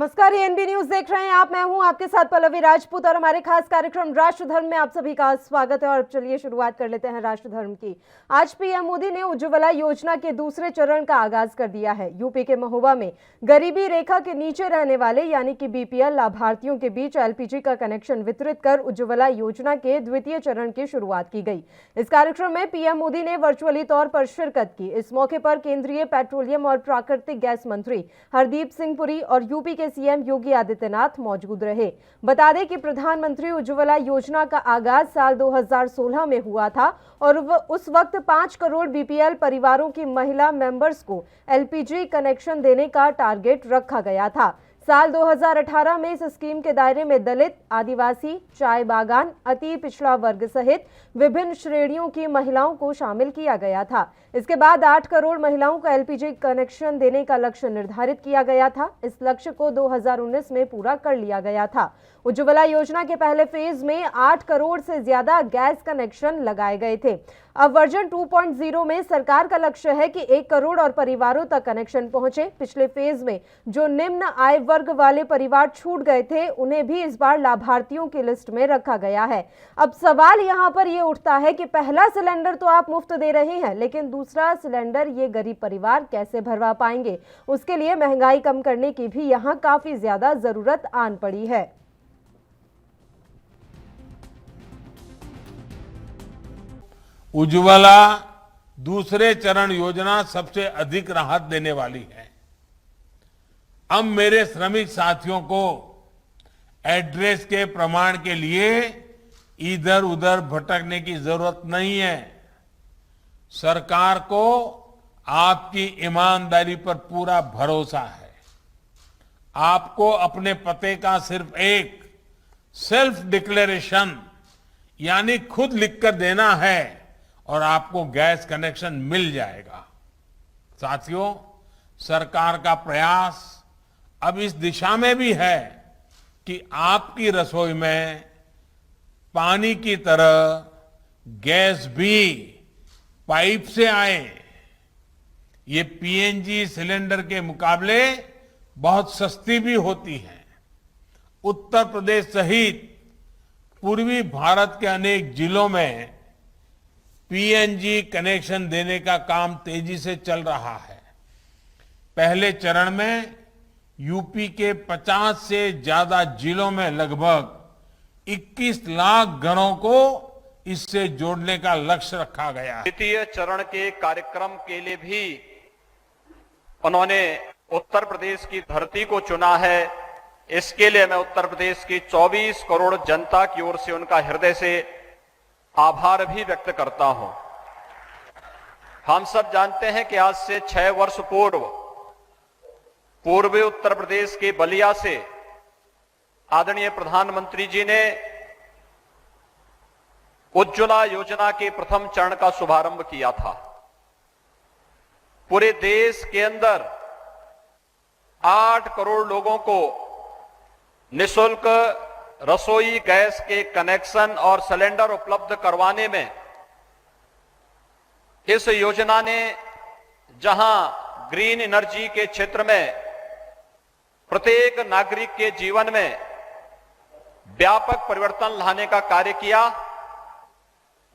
नमस्कार, ANB news देख रहे हैं आप। मैं हूं आपके साथ पल्लवी राजपूत और हमारे खास कार्यक्रम राष्ट्र धर्म में आप सभी का स्वागत है। और चलिए शुरुआत कर लेते हैं राष्ट्र धर्म की। आज पीएम मोदी ने उज्ज्वला योजना के दूसरे चरण का आगाज कर दिया है। यूपी के महोबा में गरीबी रेखा के नीचे रहने वाले यानी कि बीपीएल लाभार्थियों के बीच एलपीजी का कनेक्शन वितरित कर उज्ज्वला योजना के द्वितीय चरण की शुरुआत की गई। इस कार्यक्रम में पीएम मोदी ने वर्चुअली तौर पर शिरकत की। इस मौके पर केंद्रीय पेट्रोलियम और प्राकृतिक गैस मंत्री हरदीप सिंह पुरी और यूपी के सीएम योगी आदित्यनाथ मौजूद रहे। बता दें कि प्रधानमंत्री उज्ज्वला योजना का आगाज साल 2016 में हुआ था और उस वक्त 5 करोड़ बीपीएल परिवारों की महिला मेंबर्स को एलपीजी कनेक्शन देने का टारगेट रखा गया था। साल 2018 में इस स्कीम के दायरे में दलित, आदिवासी, चाय बागान, अति पिछड़ा वर्ग सहित विभिन्न श्रेणियों की महिलाओं को शामिल किया गया था। इसके बाद 8 करोड़ महिलाओं को एलपीजी कनेक्शन देने का लक्ष्य निर्धारित किया गया था। इस लक्ष्य को 2019 में पूरा कर लिया गया था। उज्ज्वला योजना के पहले फेज में 8 करोड़ से ज्यादा गैस कनेक्शन लगाए गए थे। अब वर्जन 2.0 में सरकार का लक्ष्य है कि 1 करोड़ और परिवारों तक कनेक्शन पहुंचे। पिछले फेज में जो निम्न आय वर्ग वाले परिवार छूट गए थे, उन्हें भी इस बार लाभार्थियों की लिस्ट में रखा गया है। अब सवाल यहां पर यह उठता है कि पहला सिलेंडर तो आप मुफ्त दे रहे हैं, लेकिन दूसरा सिलेंडर ये गरीब परिवार कैसे भरवा पाएंगे? उसके लिए महंगाई कम करने की भी यहां काफी ज्यादा जरूरत आन पड़ी है। उज्ज्वला दूसरे चरण योजना सबसे अधिक राहत देने वाली है। अब मेरे श्रमिक साथियों को एड्रेस के प्रमाण के लिए इधर उधर भटकने की जरूरत नहीं है। सरकार को आपकी ईमानदारी पर पूरा भरोसा है। आपको अपने पते का सिर्फ एक सेल्फ डिक्लेरेशन यानी खुद लिखकर देना है और आपको गैस कनेक्शन मिल जाएगा। साथियों, सरकार का प्रयास अब इस दिशा में भी है कि आपकी रसोई में पानी की तरह गैस भी पाइप से आए। ये पीएनजी सिलेंडर के मुकाबले बहुत सस्ती भी होती है। उत्तर प्रदेश सहित पूर्वी भारत के अनेक जिलों में पीएनजी कनेक्शन देने का काम तेजी से चल रहा है। पहले चरण में यूपी के 50 से ज्यादा जिलों में लगभग 21 लाख घरों को इससे जोड़ने का लक्ष्य रखा गया है। द्वितीय चरण के कार्यक्रम के लिए भी उन्होंने उत्तर प्रदेश की धरती को चुना है। इसके लिए मैं उत्तर प्रदेश की 24 करोड़ जनता की ओर से उनका हृदय से आभार भी व्यक्त करता हूं। हम सब जानते हैं कि आज से 6 वर्ष पूर्वी उत्तर प्रदेश के बलिया से आदरणीय प्रधानमंत्री जी ने उज्ज्वला योजना के प्रथम चरण का शुभारंभ किया था। पूरे देश के अंदर 8 करोड़ लोगों को निःशुल्क रसोई गैस के कनेक्शन और सिलेंडर उपलब्ध करवाने में इस योजना ने जहां ग्रीन एनर्जी के क्षेत्र में प्रत्येक नागरिक के जीवन में व्यापक परिवर्तन लाने का कार्य किया,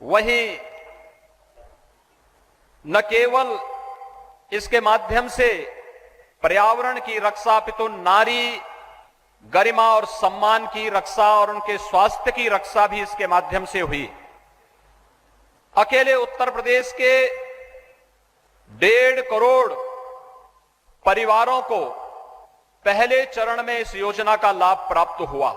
वहीं न केवल इसके माध्यम से पर्यावरण की रक्षा अपितु नारी गरिमा और सम्मान की रक्षा और उनके स्वास्थ्य की रक्षा भी इसके माध्यम से हुई। अकेले उत्तर प्रदेश के 1.5 करोड़ परिवारों को पहले चरण में इस योजना का लाभ प्राप्त हुआ।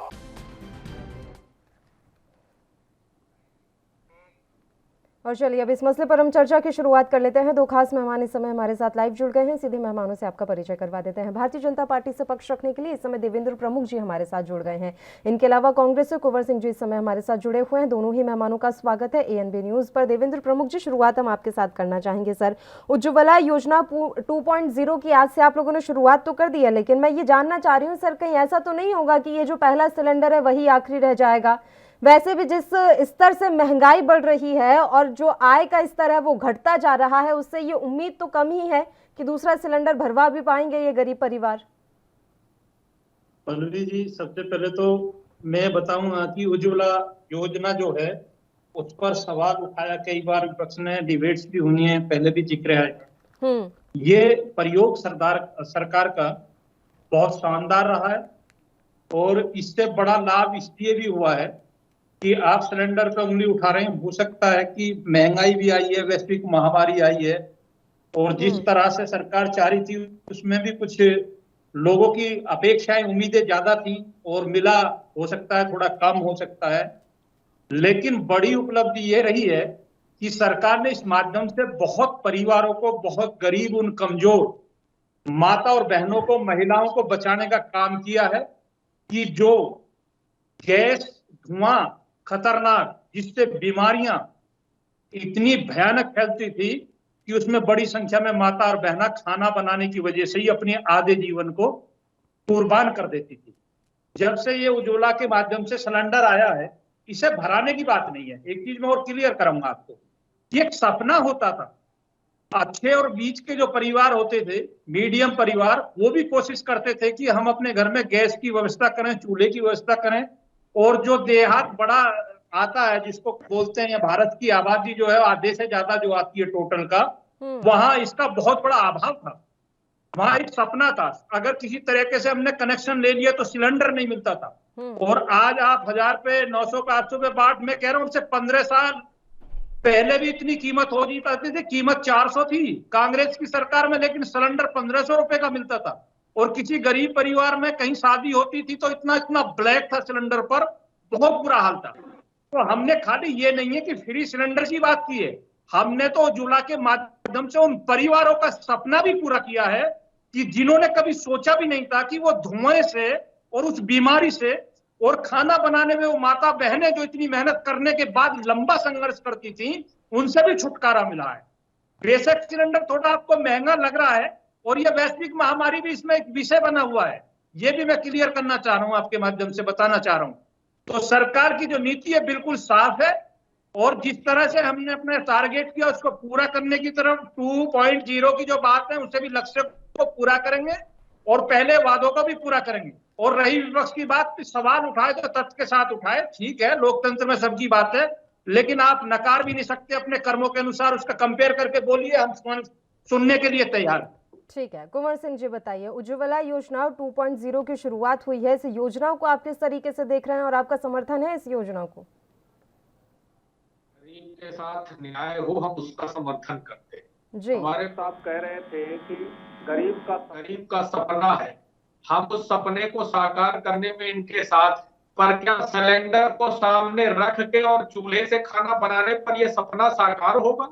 और चलिए अब इस मसले पर हम चर्चा की शुरुआत कर लेते हैं। 2 खास मेहमान इस समय हमारे साथ लाइव जुड़ गए हैं। सीधे मेहमानों से आपका परिचय करवा देते हैं। भारतीय जनता पार्टी से पक्ष रखने के लिए इस समय देवेंद्र प्रमुख जी हमारे साथ जुड़ गए हैं। इनके अलावा कांग्रेस से कुंवर सिंह जी इस समय हमारे साथ जुड़े हुए हैं। दोनों ही मेहमानों का स्वागत है एएनबी न्यूज पर। देवेंद्र प्रमुख जी, शुरुआत हम आपके साथ करना चाहेंगे। सर, उज्ज्वला योजना 2.0 की आज से आप लोगों ने शुरुआत तो कर दी है, लेकिन मैं ये जानना चाह रही हूँ सर, कहीं ऐसा तो नहीं होगा कि ये जो पहला सिलेंडर है वही आखिरी रह जाएगा? वैसे भी जिस स्तर से महंगाई बढ़ रही है और जो आय का स्तर है वो घटता जा रहा है, उससे ये उम्मीद तो कम ही है कि दूसरा सिलेंडर भरवा भी पाएंगे ये गरीब परिवार। पल्लवी जी, सबसे पहले तो मैं बताऊंगा कि उज्ज्वला योजना जो है उस पर सवाल उठाया कई बार, विपक्ष ने डिबेट्स भी हुई हैं, पहले भी जिक्र है। हम्म। ये प्रयोग सरकार का बहुत शानदार रहा है और इससे बड़ा लाभ इसलिए भी हुआ है कि आप सिलेंडर पे उंगली उठा रहे हैं। हो सकता है कि महंगाई भी आई है, वैश्विक महामारी आई है, और जिस तरह से सरकार चाह रही थी उसमें भी कुछ लोगों की अपेक्षाएं, उम्मीदें ज्यादा थी और मिला हो सकता है थोड़ा कम हो सकता है। लेकिन बड़ी उपलब्धि ये रही है कि सरकार ने इस माध्यम से बहुत परिवारों को, बहुत गरीब, उन कमजोर माता और बहनों को, महिलाओं को बचाने का काम किया है कि जो गैस, धुआं खतरनाक, जिससे बीमारियां इतनी भयानक फैलती थी कि उसमें बड़ी संख्या में माता और बहना खाना बनाने की वजह से ही अपने आधे जीवन को कुर्बान कर देती थी। जब से ये उज्ज्वला के माध्यम से सिलेंडर आया है, इसे भराने की बात नहीं है। एक चीज मैं और क्लियर करूंगा आपको, ये एक सपना होता था। अच्छे और बीच के जो परिवार होते थे, मीडियम परिवार, वो भी कोशिश करते थे कि हम अपने घर में गैस की व्यवस्था करें, चूल्हे की व्यवस्था करें। और जो देहात बड़ा आता है, जिसको बोलते हैं, भारत की आबादी जो है आधे से ज्यादा जो आती है टोटल का, वहां इसका बहुत बड़ा अभाव था। वहां एक सपना था, अगर किसी तरीके से हमने कनेक्शन ले लिया तो सिलेंडर नहीं मिलता था। और आज आप 1000 पे, 900 पे, 800 पे बाट, मैं कह रहा हूं उनसे 15 साल पहले भी इतनी कीमत हो नहीं पाती थी। कीमत 400 थी कांग्रेस की सरकार में, लेकिन सिलेंडर 1500 रुपए का मिलता था। और किसी गरीब परिवार में कहीं शादी होती थी तो इतना इतना ब्लैक था सिलेंडर पर, बहुत बुरा हाल था। तो हमने खाली ये नहीं है कि फ्री सिलेंडर की बात की है, हमने तो उज्ज्वला के माध्यम से उन परिवारों का सपना भी पूरा किया है कि जिन्होंने कभी सोचा भी नहीं था कि वो धुएं से और उस बीमारी से और खाना बनाने में वो माता बहनें जो इतनी मेहनत करने के बाद लंबा संघर्ष करती थी, उनसे भी छुटकारा मिला है। बेशक सिलेंडर थोड़ा आपको महंगा लग रहा है और ये वैश्विक महामारी भी इसमें एक विषय बना हुआ है, ये भी मैं क्लियर करना चाह रहा हूं, आपके माध्यम से बताना चाह रहा हूं। तो सरकार की जो नीति है बिल्कुल साफ है और जिस तरह से हमने अपना टारगेट किया उसको पूरा करने की तरफ 2.0 की जो बात है, उससे भी लक्ष्य को पूरा करेंगे और पहले वादों को भी पूरा करेंगे। और रही विपक्ष की बात, सवाल उठाए तो तथ्य के साथ उठाए, ठीक है, लोकतंत्र में सबकी बात है, लेकिन आप नकार भी नहीं सकते अपने कर्मों के अनुसार। उसका कंपेयर करके बोलिए, हम सुनने के लिए तैयार हैं। ठीक है, कुंवर सिंह जी बताइए, उज्ज्वला योजना 2.0 की शुरुआत हुई है, इस योजना को आप किस तरीके से देख रहे हैं और आपका समर्थन है इस योजना को? गरीब के साथ न्याय हो, हम उसका समर्थन करते हैं जी। हमारे साथ कह रहे थे कि गरीब का सपना है, हम उस सपने को साकार करने में इनके साथ। पर क्या सिलेंडर को सामने रख के और चूल्हे से खाना बनाने पर यह सपना साकार होगा?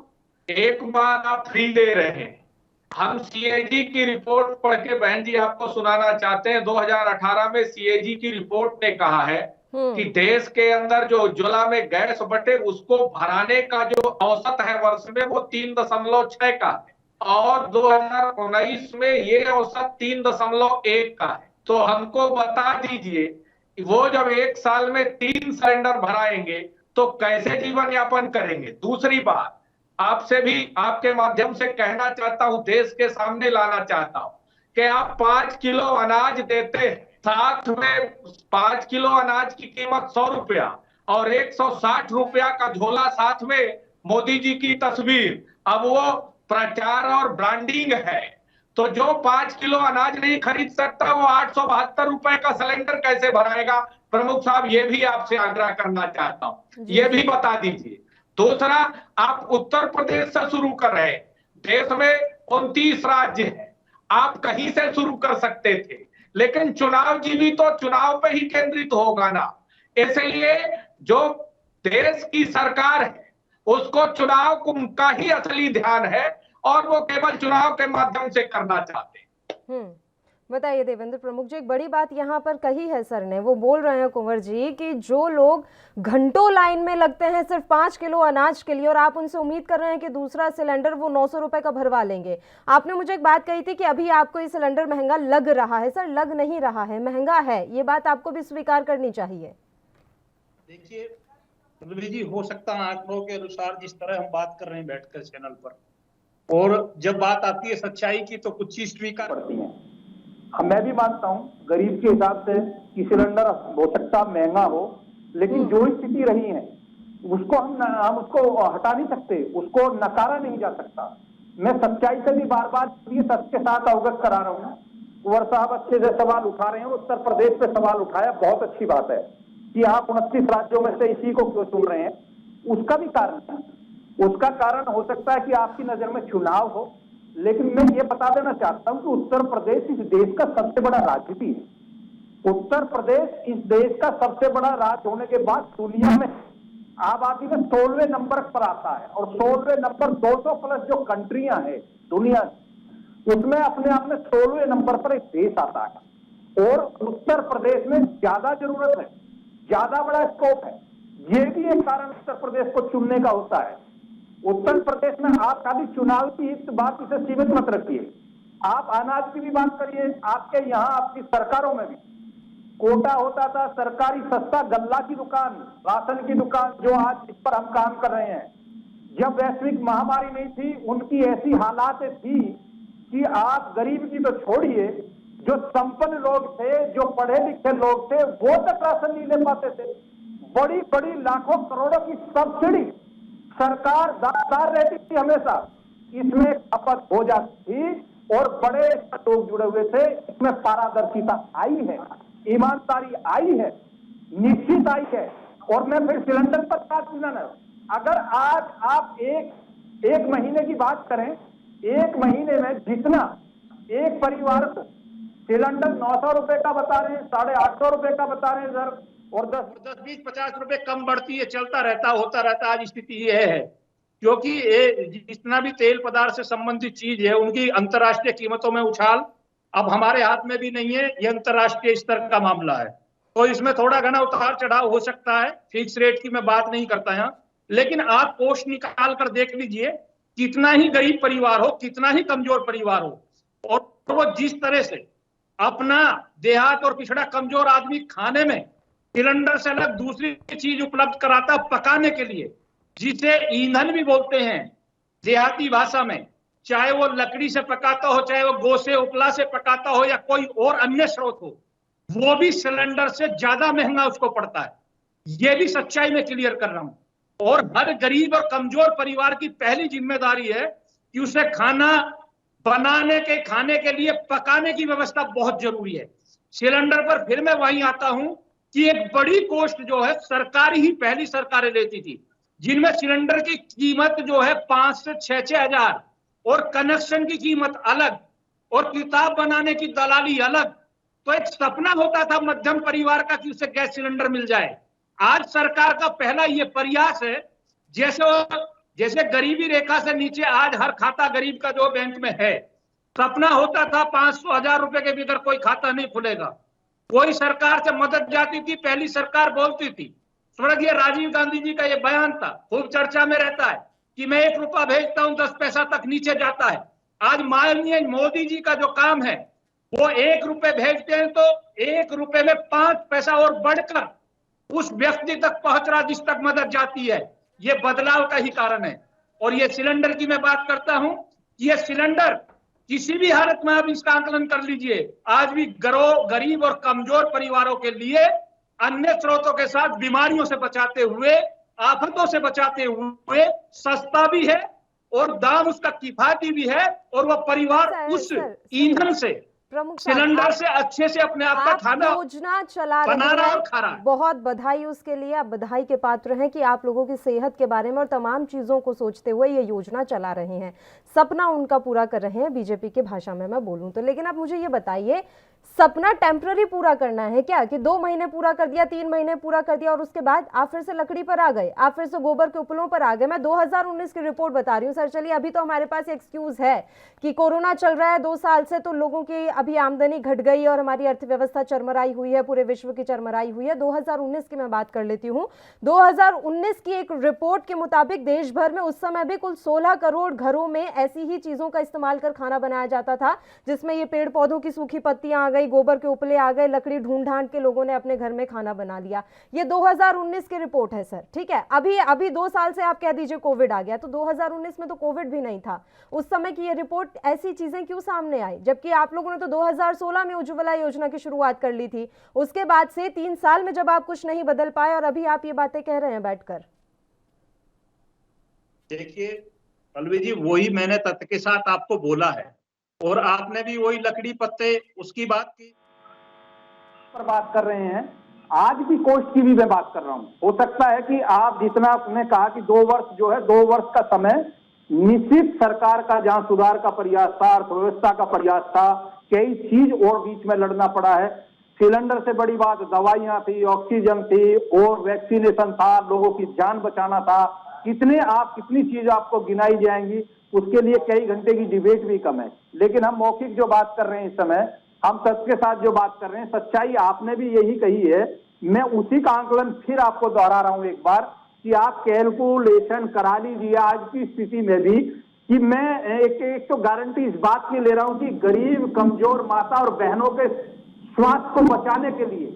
एक बार आप फ्री दे रहे हैं। हम सीएजी की रिपोर्ट पढ़ के बहन जी आपको सुनाना चाहते हैं। 2018 में सीएजी की रिपोर्ट ने कहा है कि देश के अंदर जो उज्ज्वला में गैस बटे, उसको भराने का जो औसत है वर्ष में, वो 3.6 का है और 2019 में ये औसत 3.1 का है। तो हमको बता दीजिए, वो जब एक साल में 3 सिलेंडर भराएंगे तो कैसे जीवन यापन करेंगे? दूसरी बात, आपसे भी आपके माध्यम से कहना चाहता हूं, देश के सामने लाना चाहता हूं कि आप 5 किलो अनाज देते हैं, साथ में 5 किलो अनाज की कीमत 100 रुपया और 160 रुपया का झोला, साथ में मोदी जी की तस्वीर। अब वो प्रचार और ब्रांडिंग है, तो जो 5 किलो अनाज नहीं खरीद सकता वो 872 रुपए का सिलेंडर कैसे भराएगा? प्रमुख साहब, ये भी आपसे आग्रह करना चाहता हूं, ये भी बता दीजिए। दूसरा, आप उत्तर प्रदेश से शुरू कर रहे हैं, देश में 29 राज्य है, आप कहीं से शुरू कर सकते थे, लेकिन चुनाव जीवी तो चुनाव पे ही केंद्रित होगा ना। इसलिए जो देश की सरकार है उसको चुनाव का ही असली ध्यान है और वो केवल चुनाव के माध्यम से करना चाहते हैं। बताइए देवेंद्र प्रमुख जी, एक बड़ी बात यहाँ पर कही है सर ने, वो बोल रहे हैं कुंवर जी कि जो लोग घंटों लाइन में लगते हैं सिर्फ 5 किलो अनाज के लिए और आप उनसे उम्मीद कर रहे हैं कि दूसरा सिलेंडर वो 900 रुपए का भरवा लेंगे। आपने मुझे एक बात कही थी कि अभी आपको ये सिलेंडर महंगा लग रहा है। सर, लग नहीं रहा है, महंगा है, ये बात आपको भी स्वीकार करनी चाहिए। देखिए पल्लवी जी, हो सकता है आंकड़ों के अनुसार जिस तरह हम बात कर रहे हैं बैठकर चैनल पर, और जब बात आती है सच्चाई की तो कुछ चीज स्वीकार करती है। मैं भी मानता हूं गरीब के हिसाब से कि सिलेंडर हो सकता महंगा हो, लेकिन जो स्थिति रही है उसको हम उसको हटा नहीं सकते, उसको नकारा नहीं जा सकता। मैं सच्चाई से भी बार बार ये सच के साथ अवगत करा रहा हूँ। कुंवर साहब अच्छे से सवाल उठा रहे हैं, उत्तर प्रदेश पे सवाल उठाया, बहुत अच्छी बात है कि आप 29 राज्यों में से इसी को क्यों चुन रहे हैं। उसका भी कारण है, उसका कारण हो सकता है कि आपकी नजर में चुनाव हो, लेकिन मैं ये बता देना चाहता हूं कि उत्तर प्रदेश इस देश का सबसे बड़ा राज्य भी है। उत्तर प्रदेश इस देश का सबसे बड़ा राज्य होने के बाद दुनिया में आबादी में 16वें नंबर पर आता है, और 16वें नंबर 200 प्लस जो कंट्रियां हैं दुनिया, उसमें अपने आप में 16वें नंबर पर एक देश आता है। और उत्तर प्रदेश में ज्यादा जरूरत है, ज्यादा बड़ा स्कोप है। ये भी एक कारण उत्तर प्रदेश को चुनने का होता है। उत्तर प्रदेश में आप खाली चुनाव की बात इसे सीमित मत रखिए, आप अनाज की भी बात करिए। आपके यहाँ आपकी सरकारों में भी कोटा होता था, सरकारी सस्ता गल्ला की दुकान, राशन की दुकान, जो आज इस पर हम काम कर रहे हैं। जब वैश्विक महामारी नहीं थी, उनकी ऐसी हालात थी कि आप गरीब की तो छोड़िए, जो संपन्न लोग थे, जो पढ़े लिखे लोग थे, वो तक राशन नहीं ले पाते थे। बड़ी बड़ी लाखों करोड़ों की सब्सिडी सरकार दार रहती थी हमेशा, इसमें खपत हो जाती थी और बड़े लोग जुड़े हुए थे। इसमें पारदर्शिता आई है, ईमानदारी आई है, निश्चित आई है। और मैं फिर सिलेंडर पर बात की ना, अगर आज आप एक महीने की बात करें, एक महीने में जितना एक परिवार को सिलेंडर 900 रुपए का बता रहे हैं, 850 रुपए का बता रहे हैं सर, और 10, 20, 50 रुपए कम बढ़ती है, चलता रहता, होता रहता। आज स्थिति ये है क्योंकि जितना भी तेल पदार्थ से संबंधित चीज है, उनकी अंतर्राष्ट्रीय कीमतों में उछाल अब हमारे हाथ में भी नहीं है, ये अंतर्राष्ट्रीय स्तर का मामला है। तो इसमें थोड़ा घना उतार चढ़ाव हो सकता है, फिक्स रेट की मैं बात नहीं करता यहाँ, लेकिन आप कोष निकाल कर देख लीजिए, कितना ही गरीब परिवार हो, कितना ही कमजोर परिवार हो, और वो जिस तरह से अपना देहात और पिछड़ा कमजोर आदमी खाने में सिलेंडर से अलग दूसरी चीज उपलब्ध कराता पकाने के लिए, जिसे ईंधन भी बोलते हैं देहाती भाषा में, चाहे वो लकड़ी से पकाता हो, चाहे वो गो से उपला से पकाता हो, या कोई और अन्य स्रोत हो, वो भी सिलेंडर से ज्यादा महंगा उसको पड़ता है। ये भी सच्चाई में क्लियर कर रहा हूं। और हर गरीब और कमजोर परिवार की पहली जिम्मेदारी है कि उसे खाना बनाने के, खाने के लिए पकाने की व्यवस्था बहुत जरूरी है। सिलेंडर पर फिर मैं वहीं आता हूं कि एक बड़ी कॉस्ट जो है सरकार ही, पहली सरकारें लेती थी, जिनमें सिलेंडर की कीमत जो है 5 से 6 हजार, और कनेक्शन की कीमत अलग, और किताब बनाने की दलाली अलग। तो एक सपना होता था मध्यम परिवार का कि उसे गैस सिलेंडर मिल जाए। आज सरकार का पहला ये प्रयास है, जैसे गरीबी रेखा से नीचे आज हर खाता गरीब का जो बैंक में है, सपना होता था 500-1000 रुपए के भीतर कोई खाता नहीं खुलेगा, कोई सरकार से मदद जाती थी, पहली सरकार बोलती थी। स्वर्गीय राजीव गांधी जी का ये बयान था, खूब चर्चा में रहता है कि मैं 1 रुपया भेजता हूं 10 पैसा तक नीचे जाता है। आज माननीय मोदी जी का जो काम है, वो 1 रुपए भेजते हैं तो 1 रुपए में 5 पैसा और बढ़कर उस व्यक्ति तक पहुंच रहा जिस तक मदद जाती है। ये बदलाव का ही कारण है। और ये सिलेंडर की मैं बात करता हूं, ये सिलेंडर किसी भी हालत में आप इसका आकलन कर लीजिए, आज भी गरीब और कमजोर परिवारों के लिए अन्य स्रोतों के साथ बीमारियों से बचाते हुए, आफतों से बचाते हुए सस्ता भी है, और दाम उसका किफायती भी है, और वह परिवार उस ईंधन से, सिलेंडर से अच्छे से अपने आप का खाना योजना चला बना रहे रहा हैं। और खा रहा है। बहुत बधाई उसके लिए, आप बधाई के पात्र हैं कि आप लोगों की सेहत के बारे में और तमाम चीजों को सोचते हुए ये योजना चला रहे हैं, सपना उनका पूरा कर रहे हैं, बीजेपी की भाषा में मैं बोलूं तो। लेकिन आप मुझे ये बताइए, सपना टेम्पररी पूरा करना है क्या, कि 2 महीने पूरा कर दिया, 3 महीने पूरा कर दिया और उसके बाद आप फिर से लकड़ी पर आ गए, आप फिर से गोबर के उपलों पर आ गए? मैं 2019 की रिपोर्ट बता रही हूँ सर। चलिए, अभी तो हमारे पास एक्सक्यूज है कि कोरोना चल रहा है 2 साल से, तो लोगों की अभी आमदनी घट गई और हमारी अर्थव्यवस्था चरमराई हुई है, पूरे विश्व की चरमराई हुई है। 2019 की मैं बात कर लेती हूँ। 2019 की एक रिपोर्ट के मुताबिक देश भर में उस समय भी कुल 16 करोड़ घरों में ऐसी ही चीजों का इस्तेमाल कर खाना बनाया जाता था, जिसमें ये पेड़ पौधों की सूखी पत्तियां आ गई, गोबर के उपले आ गए, लकड़ी ढूंढ ढांड के लोगों ने अपने घर में खाना बना लिया। ये 2019 की रिपोर्ट है सर, ठीक है। अभी 2 साल से आप कह दीजिए कोविड आ गया, तो 2019 में तो कोविड भी नहीं था। उस समय की ये रिपोर्ट, ऐसी चीजें क्यों सामने आई? जबकि आप लोगों ने तो 2016 में उज्ज्वला योजना की शुरुआत कर ली थी। उसके बाद से 3 साल में जब आप कुछ नहीं बदल पाए और अभी आप ये बातें कह रहे हैं बैठकर। देखिए पल्लवी जी, वही मैंने तथ्य के साथ आपको बोला है, और आपने भी वही लकड़ी पत्ते उसकी बात की पर बात कर रहे हैं। आज की कोष्ठ की भी मैं बात कर रहा हूं। हो सकता है कि आप जितना आपने कहा कि 2 वर्ष जो है, 2 वर्ष का समय निश्चित सरकार का जहां सुधार का प्रयास था, अर्थव्यवस्था का प्रयास था, कई चीज और बीच में लड़ना पड़ा है। सिलेंडर से बड़ी बात दवाइयां थी, ऑक्सीजन थी, और वैक्सीनेशन था, लोगों की जान बचाना था। कितनी चीज आपको गिनाई जाएंगी, उसके लिए कई घंटे की डिबेट भी कम है। लेकिन हम मौखिक जो बात कर रहे हैं इस समय, हम सत्य के साथ जो बात कर रहे हैं, सच्चाई आपने भी यही कही है। मैं उसी का आंकलन फिर आपको दोहरा रहा हूं एक बार, कि आप कैलकुलेशन करा लीजिए आज की स्थिति में भी, कि मैं एक तो गारंटी इस बात की ले रहा हूं कि गरीब, कमजोर माता और बहनों के स्वास्थ्य को बचाने के लिए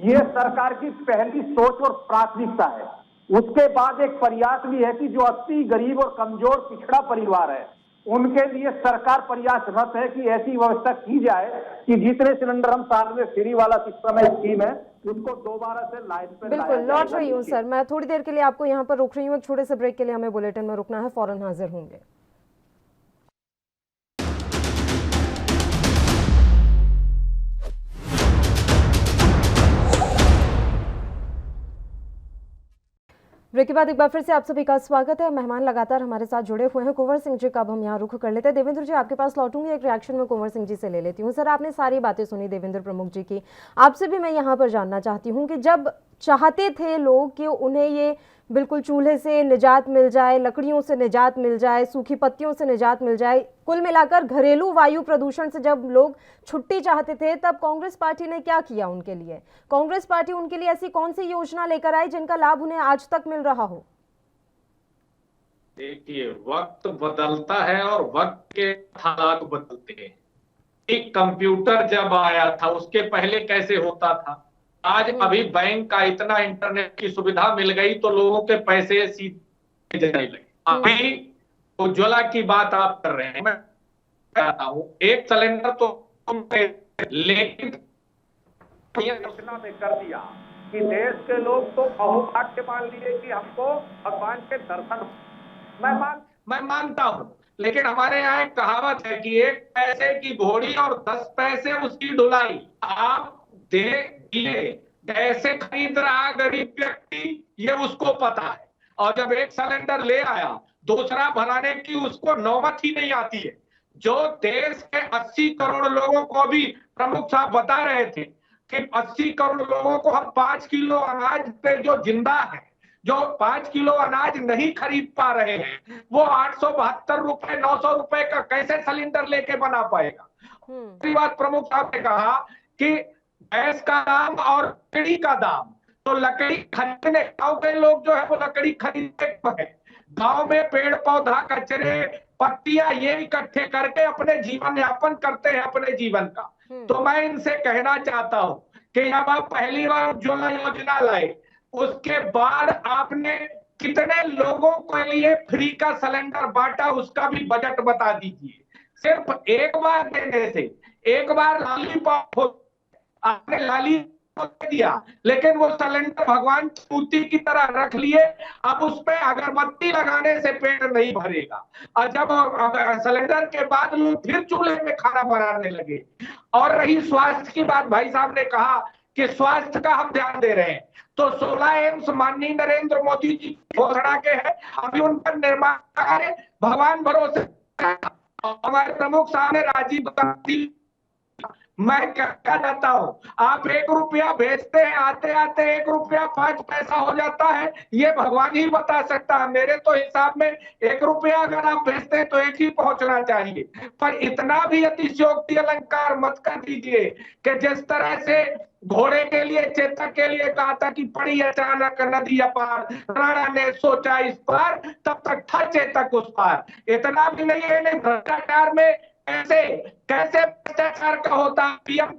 ये सरकार की पहली सोच और प्राथमिकता है। उसके बाद एक प्रयास भी है कि जो 80 गरीब और कमजोर पिछड़ा परिवार है, उनके लिए सरकार प्रयासरत है कि ऐसी व्यवस्था की जाए कि जितने सिलेंडर हम साल में फ्री वाला सिस्टम है, स्कीम है, उसको दोबारा से लाइन पे बिल्कुल लौट रही हूँ सर। मैं थोड़ी देर के लिए आपको यहाँ पर रोक रही हूँ, एक छोटे से ब्रेक के लिए हमें बुलेटिन में रुकना है, फौरन हाजिर होंगे। ब्रेक के बाद एक बार फिर से आप सभी का स्वागत है। मेहमान लगातार हमारे साथ जुड़े हुए हैं। कुंवर सिंह जी का अब हम यहाँ रुख कर लेते हैं। देवेंद्र जी, आपके पास लौटूंगी, एक रिएक्शन में कुंवर सिंह जी से ले लेती हूँ। सर, आपने सारी बातें सुनी देवेंद्र प्रमुख जी की, आपसे भी मैं यहाँ पर जानना चाहती हूँ कि जब चाहते थे लोग कि उन्हें ये बिल्कुल चूल्हे से निजात मिल जाए, लकड़ियों से निजात मिल जाए, सूखी पत्तियों से निजात मिल जाए, कुल मिलाकर घरेलू वायु प्रदूषण से जब लोग छुट्टी चाहते थे, तब कांग्रेस पार्टी ने क्या किया उनके लिए? कांग्रेस पार्टी उनके लिए ऐसी कौन सी योजना लेकर आई जिनका लाभ उन्हें आज तक मिल रहा हो? देखिए, वक्त बदलता है और वक्त के हालात बदलते हैं। एक कंप्यूटर जब आया था, उसके पहले कैसे होता था? आज अभी बैंक का इतना इंटरनेट की सुविधा मिल गई तो लोगों के पैसे सीधे जाने लगे। अभी उज्ज्वला की बात आप कर रहे हैं, मैं कहता हूं एक सिलेंडर तो, लेकिन योजना में कर दिया कि देश के लोग तो बहुभाग्य मान लिए कि हमको भगवान के दर्शन। मैं मानता हूं, लेकिन हमारे यहाँ एक कहावत है कि 1 पैसे की घोड़ी और 10 पैसे उसकी ढुलाई। आप देखिए कैसे खरीद रहा गरीब व्यक्ति, ये उसको पता है। और जब एक सिलेंडर ले आया, दूसरा भराने की उसको नौबत ही नहीं आती है। जो देश के 80 करोड़ लोगों को भी प्रमुख साहब बता रहे थे कि 80 करोड़ लोगों को हम 5 किलो अनाज पे जो जिंदा है, जो 5 किलो अनाज नहीं खरीद पा रहे हैं, वो 872 रुपए 900 रुपए का कैसे सिलेंडर लेके बना पाएगा? दूसरी बात प्रमुख साहब ने कहा कि गैस का दाम और लकड़ी का दाम, तो लकड़ी खरीदने गांव के लोग जो है वो लकड़ी खरीदते हैं। गांव में पेड़ पौधा, कचरे, पत्तियां ये इकट्ठे करके अपने जीवन यापन करते हैं, अपने जीवन का। तो मैं इनसे कहना चाहता हूं कि जब आप पहली बार उज्ज्वला योजना लाए, उसके बाद आपने कितने लोगों के लिए फ्री का सिलेंडर बांटा, उसका भी बजट बता दीजिए। सिर्फ एक बार देने से, एक बार लॉलीपॉप आपने लाली दिया, लेकिन वो सिलेंडर भगवान की मूर्ति की तरह रख लिए। अब उस पे अगरबत्ती लगाने से पेट नहीं भरेगा। और जब सिलेंडर के बाद लोग फिर चूल्हे में खाना बनाने लगे। और रही स्वास्थ्य की बात, भाई साहब ने कहा कि स्वास्थ्य का हम ध्यान दे रहे हैं, तो 16 एम्स माननीय नरेंद्र मोदी जी घोषणा के हैं, अभी उनका निर्माण कार्य भगवान भरोसे। हमारे प्रमुख साहब ने राजीव गांधी, मैं क्या कहता हूं, आप 1 रुपया भेजते हैं, आते आते 1 रुपया 5 पैसा हो जाता है, ये भगवान ही बता सकता है। मेरे तो हिसाब में 1 रुपया अगर आप भेजते हैं तो 1 ही पहुंचना चाहिए। पर इतना भी अतिशयोक्ति अलंकार मत कर दीजिए कि जिस तरह से घोड़े के लिए, चेतक के लिए कहा था कि पड़ी अचानक नदी अपार, राणा ने सोचा इस पार, तब तक था चेतक उस पार। इतना भी नहीं है, भ्रष्टाचार में कैसे कैसे भ्रष्टाचार का होता। पीएम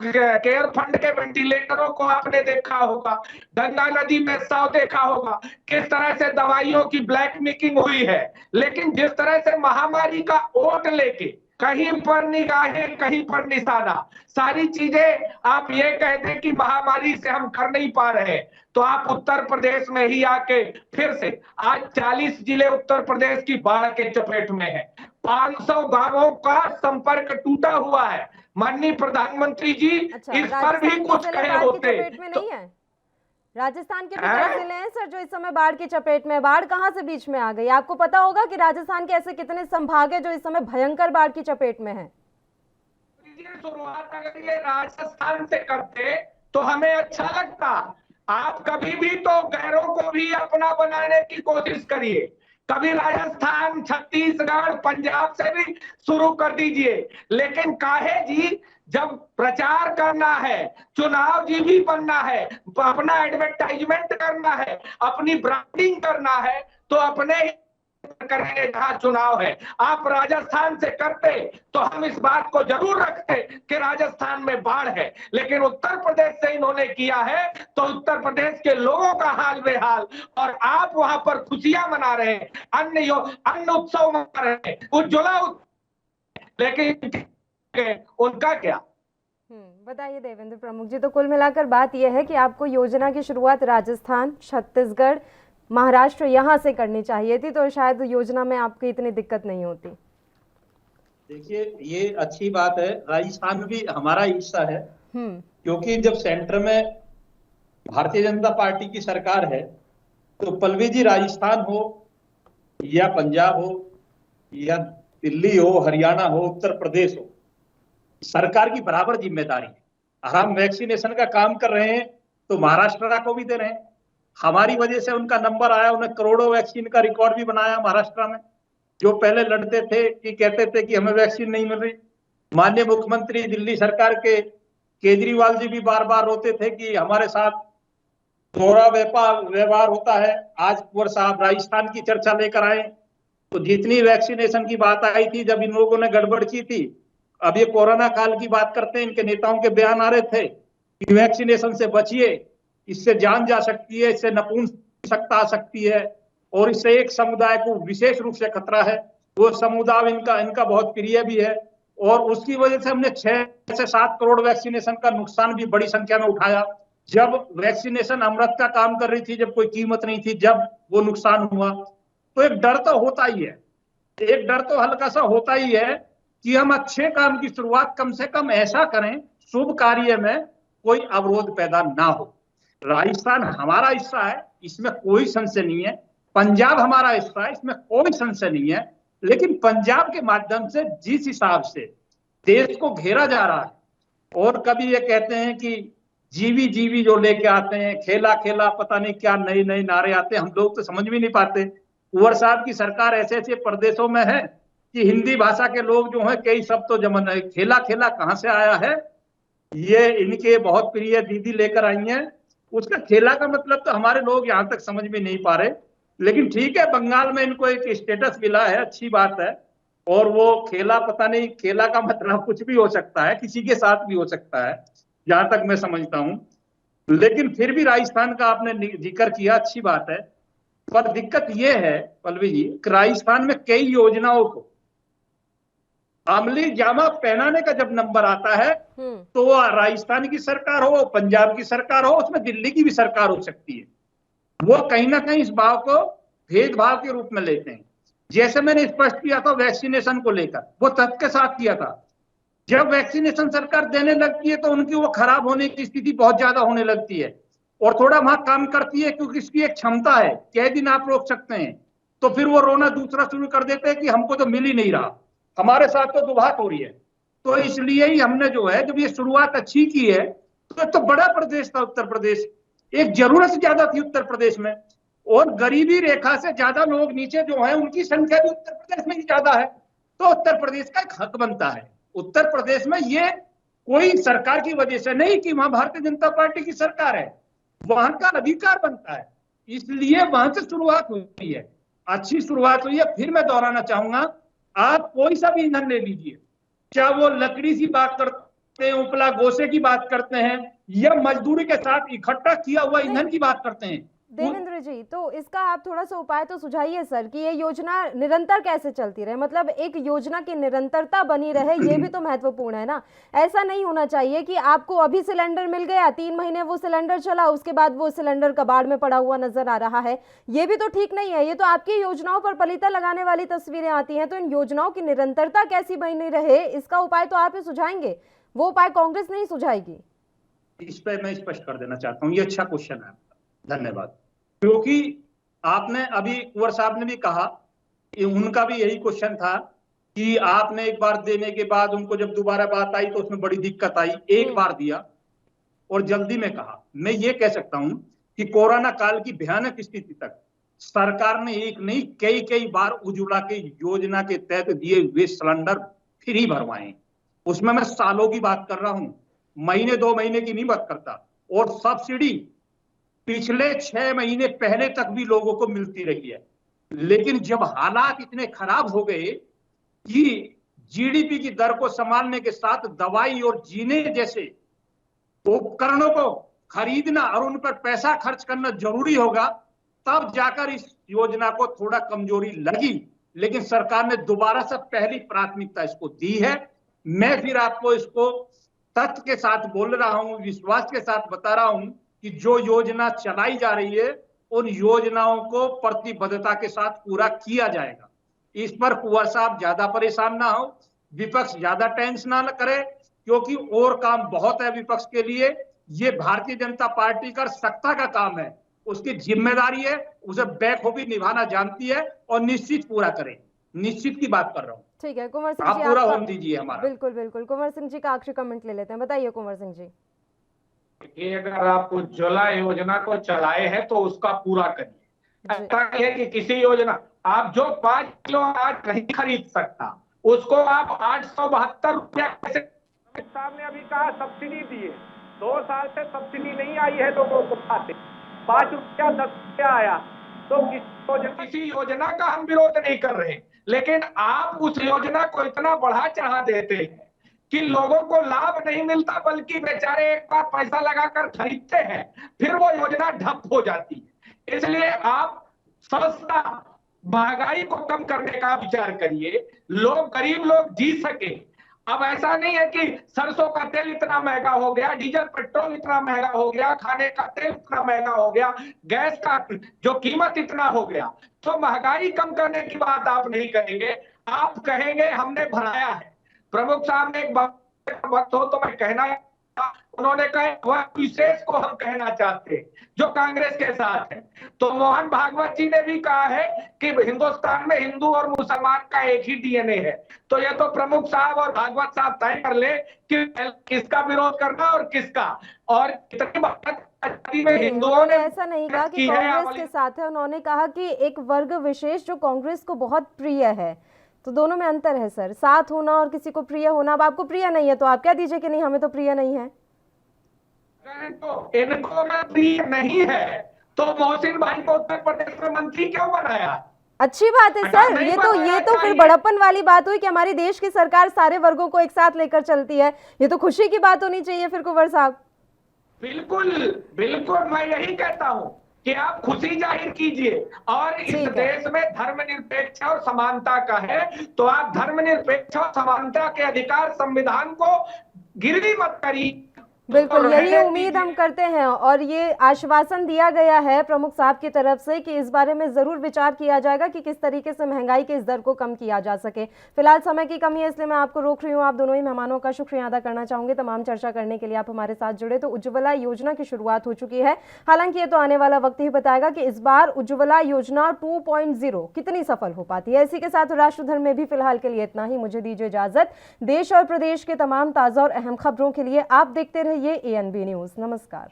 केयर फंड के वेंटिलेटरों को आपने देखा होगा, गंगा नदी में शव देखा होगा, किस तरह से दवाइयों की ब्लैक मेकिंग हुई है। लेकिन जिस तरह से महामारी का ओट लेके कहीं पर निगाहें कहीं पर निशाना, सारी चीजें आप ये कहते हैं कि महामारी से हम कर नहीं पा रहे, तो आप उत्तर प्रदेश में ही आके फिर से आज 40 जिले उत्तर प्रदेश की बाढ़ के चपेट में है। 500 गांवों का संपर्क टूटा हुआ है। माननीय प्रधानमंत्री जी, इस पर भी कुछ कहे होते तो राजस्थान के भी कई जिले हैं सर जो इस समय बाढ़ की चपेट में। बाढ़ कहां से बीच में आ गई? आपको पता होगा कि राजस्थान के ऐसे कितने संभाग है जो इस समय भयंकर बाढ़ की चपेट में है। शुरुआत अगर ये राजस्थान से करते तो हमें अच्छा लगता। आप कभी भी तो गैरों को भी अपना बनाने की कोशिश करिए। कभी राजस्थान, छत्तीसगढ़, पंजाब से भी शुरू कर दीजिए। लेकिन काहे जी, जब प्रचार करना है, चुनाव जीवी बनना है, अपना एडवर्टाइजमेंट करना है, अपनी ब्रांडिंग करना है, तो अपने ही करेंगे जहां चुनाव है। आप राजस्थान से करते तो हम इस बात को जरूर रखते कि राजस्थान में बाढ़ है। लेकिन उत्तर प्रदेश से इन्होंने किया है तो उत्तर प्रदेश के लोगों का हाल बेहाल, और आप वहां पर खुशियां मना रहे हैं, अन्न उत्सव मना रहे हैं, उज्ज्वला, लेकिन उनका क्या? बताइए देवेंद्र प्रमुख जी। तो कुल मिलाकर बात यह है कि आपको योजना की शुरुआत राजस्थान, छत्तीसगढ़, महाराष्ट्र यहाँ से करनी चाहिए थी, तो शायद योजना में आपको इतनी दिक्कत नहीं होती। देखिए, ये अच्छी बात है, राजस्थान भी हमारा हिस्सा है, क्योंकि जब सेंटर में भारतीय जनता पार्टी की सरकार है तो पल्लवी जी, राजस्थान हो या पंजाब हो या दिल्ली हो, हरियाणा हो, उत्तर प्रदेश हो, सरकार की बराबर जिम्मेदारी है। हम वैक्सीनेशन का काम कर रहे हैं तो महाराष्ट्र को भी दे रहे हैं। हमारी वजह से उनका नंबर आया, उन्हें करोड़ों वैक्सीन का रिकॉर्ड भी बनाया महाराष्ट्र में। जो पहले लड़ते थे कि कहते थे कि हमें वैक्सीन नहीं मिल रही, माननीय मुख्यमंत्री दिल्ली सरकार के केजरीवाल जी भी बार बार रोते थे कि हमारे साथ दोहरा व्यवहार होता है। आज कुंवर साहब राजस्थान की चर्चा लेकर आए, तो जितनी वैक्सीनेशन की बात आई थी, जब इन लोगों ने गड़बड़ की थी, अब ये कोरोना काल की बात करते हैं, इनके नेताओं के बयान आ रहे थे कि वैक्सीनेशन से बचिए, इससे जान जा सकती है, इससे नपुंसकता आ सकती है, और इससे एक समुदाय को विशेष रूप से खतरा है। वो समुदाय इनका बहुत प्रिय भी है, और उसकी वजह से हमने 6 से 7 करोड़ वैक्सीनेशन का नुकसान भी बड़ी संख्या में उठाया। जब वैक्सीनेशन अमृत का काम कर रही थी, जब कोई कीमत नहीं थी, जब वो नुकसान हुआ, तो एक डर तो होता ही है, एक डर तो हल्का सा होता ही है कि हम अच्छे काम की शुरुआत कम से कम ऐसा करें, शुभ कार्य में कोई अवरोध पैदा ना हो। राजस्थान हमारा हिस्सा है, इसमें कोई संशय नहीं है। पंजाब हमारा हिस्सा है, इसमें कोई संशय नहीं है। लेकिन पंजाब के माध्यम से जिस हिसाब से देश को घेरा जा रहा है, और कभी ये कहते हैं कि जीवी जीवी जो लेके आते हैं, खेला खेला, पता नहीं क्या नए नए नारे आते हैं, हम लोग तो समझ भी नहीं पाते। कुंवर साहब की सरकार ऐसे ऐसे प्रदेशों में है कि हिंदी भाषा के लोग जो हैं कई शब्द तो जमन है, खेला खेला कहां से आया है, ये इनके बहुत प्रिय दीदी लेकर आई हैं। उसका खेला का मतलब तो हमारे लोग यहाँ तक समझ में नहीं पा रहे। लेकिन ठीक है, बंगाल में इनको एक स्टेटस मिला है, अच्छी बात है। और वो खेला, पता नहीं खेला का मतलब कुछ भी हो सकता है, किसी के साथ भी हो सकता है, जहां तक मैं समझता हूं। लेकिन फिर भी राजस्थान का आपने जिक्र किया, अच्छी बात है। पर दिक्कत ये है पल्लवी जी, राजस्थान में कई योजनाओं को अमली जामा पहनाने का जब नंबर आता है तो राजस्थान की सरकार हो, पंजाब की सरकार हो, उसमें दिल्ली की भी सरकार हो सकती है, वो कहीं ना कहीं इस भाव को भेदभाव के रूप में लेते हैं। जैसे मैंने स्पष्ट किया था वैक्सीनेशन को लेकर, वो तथ्य के साथ किया था। जब वैक्सीनेशन सरकार देने लगती है तो उनकी वो खराब होने की स्थिति बहुत ज्यादा होने लगती है, और थोड़ा वहां काम करती है क्योंकि इसकी एक क्षमता है, कई दिन आप रोक सकते हैं। तो फिर वो रोना दूसरा शुरू कर देते हैं कि हमको तो मिल ही नहीं रहा, हमारे साथ तो दुभात हो रही है। तो इसलिए ही हमने जो है, जब ये शुरुआत अच्छी की है, तो बड़ा प्रदेश था उत्तर प्रदेश, एक जरूरत से ज्यादा थी उत्तर प्रदेश में, और गरीबी रेखा से ज्यादा लोग नीचे जो है उनकी संख्या भी उत्तर प्रदेश में ही ज्यादा है। तो उत्तर प्रदेश का एक हक बनता है उत्तर प्रदेश में, ये कोई सरकार की वजह से नहीं कि वहां भारतीय जनता पार्टी की सरकार है, वहां का अधिकार बनता है, इसलिए वहां से शुरुआत हुई है, अच्छी शुरुआत हुई है। फिर मैं दोहराना चाहूंगा, आप कोई सा भी ईंधन ले लीजिए, चाहे वो लकड़ी की बात करते हैं, उपला गोसे की बात करते हैं, या मजदूरी के साथ इकट्ठा किया हुआ ईंधन की बात करते हैं। देवेंद्र जी, तो इसका आप थोड़ा सा उपाय तो सुझाइए सर कि ये योजना निरंतर कैसे चलती रहे, मतलब एक योजना की निरंतरता बनी रहे, ये भी तो महत्वपूर्ण है ना। ऐसा नहीं होना चाहिए कि आपको अभी सिलेंडर मिल गया, 3 महीने वो सिलेंडर चला, उसके बाद वो सिलेंडर कबाड़ में पड़ा हुआ नजर आ रहा है। ये भी तो ठीक नहीं है। ये तो आपकी योजनाओं पर पलीता लगाने वाली तस्वीरें आती हैं। तो इन योजनाओं की निरंतरता कैसी बनी रहे, इसका उपाय तो आप ही सुझाएंगे, वो उपाय कांग्रेस नहीं सुझाएगी। इस पर मैं स्पष्ट कर देना चाहता हूँ, ये अच्छा क्वेश्चन है आपका, धन्यवाद। क्योंकि आपने अभी कुंवर साहब ने भी कहा, उनका भी यही क्वेश्चन था कि आपने एक बार देने के बाद उनको जब दोबारा बात आई तो उसमें बड़ी दिक्कत आई। एक बार दिया और जल्दी में कहा। मैं ये कह सकता हूं कि कोरोना काल की भयानक स्थिति तक सरकार ने एक नहीं कई बार उज्ज्वला के योजना के तहत दिए हुए सिलेंडर फ्री भरवाए। उसमें मैं सालों की बात कर रहा हूं, महीने 2 महीने की नहीं बात करता। और सब्सिडी पिछले 6 महीने पहले तक भी लोगों को मिलती रही है। लेकिन जब हालात इतने खराब हो गए कि जीडीपी की दर को संभालने के साथ दवाई और जीने जैसे उपकरणों को खरीदना और उन पर पैसा खर्च करना जरूरी होगा, तब जाकर इस योजना को थोड़ा कमजोरी लगी। लेकिन सरकार ने दोबारा से पहली प्राथमिकता इसको दी है। मैं फिर आपको इसको तथ्य के साथ बोल रहा हूं, विश्वास के साथ बता रहा हूं कि जो योजना चलाई जा रही है उन योजनाओं को प्रतिबद्धता के साथ पूरा किया जाएगा। इस पर कुंवर साहब ज्यादा परेशान ना हो, विपक्ष ज्यादा टेंशन ना करे, क्योंकि और काम बहुत है विपक्ष के लिए। ये भारतीय जनता पार्टी का सत्ता का काम है, उसकी जिम्मेदारी है, उसे बखूबी निभाना जानती है और निश्चित पूरा करे। निश्चित की बात कर रहा हूँ। ठीक है कुंवर सिंह आप जी, पूरा आपका होने दीजिए हमारा। बिल्कुल बिल्कुल। कुंवर सिंह जी का आखिरी कमेंट ले लेते हैं, बताइए कुंवर सिंह जी। कि अगर आप उज्ज्वला योजना को चलाए हैं तो उसका पूरा करिए। ऐसा नहीं है कि किसी योजना, आप जो 5 किलो अनाज नहीं खरीद सकता उसको आप 872 रुपया कैसे। साहब ने अभी कहा सब्सिडी दिए, 2 साल से सब्सिडी नहीं आई है लोगों को खाते, 5 रुपया 10 रुपया आया। तो किसी योजना का हम विरोध नहीं कर रहे, लेकिन आप उस योजना को इतना बढ़ा चढ़ा देते हैं कि लोगों को लाभ नहीं मिलता, बल्कि बेचारे एक बार पैसा लगाकर खरीदते हैं, फिर वो योजना ठप हो जाती है। इसलिए आप सस्ता, महंगाई को कम करने का विचार करिए, लोग, गरीब लोग जी सके। अब ऐसा नहीं है कि सरसों का तेल इतना महंगा हो गया, डीजल पेट्रोल इतना महंगा हो गया, खाने का तेल इतना महंगा हो गया, गैस का जो कीमत इतना हो गया, तो महंगाई कम करने की बात आप नहीं करेंगे। आप कहेंगे हमने बढ़ाया है। प्रमुख साहब ने एक वक्त हो तो मैं कहना, उन्होंने कहा वह विशेष को हम कहना चाहते हैं जो कांग्रेस के साथ है। तो मोहन भागवत जी ने भी कहा है कि हिंदुस्तान में हिंदू और मुसलमान का एक ही डीएनए है। तो ये तो प्रमुख साहब और भागवत साहब तय कर ले कि किसका विरोध करना और किसका। और इतनी बात में हिंदुओं ने ऐसा नहीं कहा कि कांग्रेस के साथ है, उन्होंने कहा कि एक वर्ग विशेष जो कांग्रेस को बहुत प्रिय है। तो दोनों में अंतर है सर, साथ होना और किसी को प्रिय होना। अब आपको प्रिय नहीं है तो आप क्या दीजिए कि नहीं हमें तो प्रिय नहीं है। तो इनको में प्रिय नहीं है तो मोहसिन भाई को उत्तर प्रदेश में मंत्री क्यों बनाया? अच्छी बात है सर, ये तो फिर बड़प्पन वाली बात हुई कि हमारी देश की सरकार सारे वर्गों को एक साथ लेकर चलती है। ये तो खुशी की बात होनी चाहिए फिर कुंवर साहब। बिल्कुल बिल्कुल, मैं यही कहता हूँ कि आप खुशी जाहिर कीजिए। और इस देश में धर्मनिरपेक्ष और समानता का है, तो आप धर्मनिरपेक्ष और समानता के अधिकार संविधान को गिरवी मत करिए। बिल्कुल, यही उम्मीद हम करते हैं और ये आश्वासन दिया गया है प्रमुख साहब की तरफ से कि इस बारे में जरूर विचार किया जाएगा कि किस तरीके से महंगाई के इस दर को कम किया जा सके। फिलहाल समय की कमी है इसलिए मैं आपको रोक रही हूँ। आप दोनों ही मेहमानों का शुक्रिया अदा करना चाहूंगी तमाम चर्चा करने के लिए आप हमारे साथ जुड़े। तो उज्ज्वला योजना की शुरुआत हो चुकी है, हालांकि ये तो आने वाला वक्त ही बताएगा कि इस बार उज्ज्वला योजना 2.0 कितनी सफल हो पाती है। इसी के साथ राष्ट्रधर्म में भी फिलहाल के लिए इतना ही। मुझे दीजिए इजाजत। देश और प्रदेश के तमाम ताजा और अहम खबरों के लिए आप देखते रहिए ANB न्यूज। नमस्कार।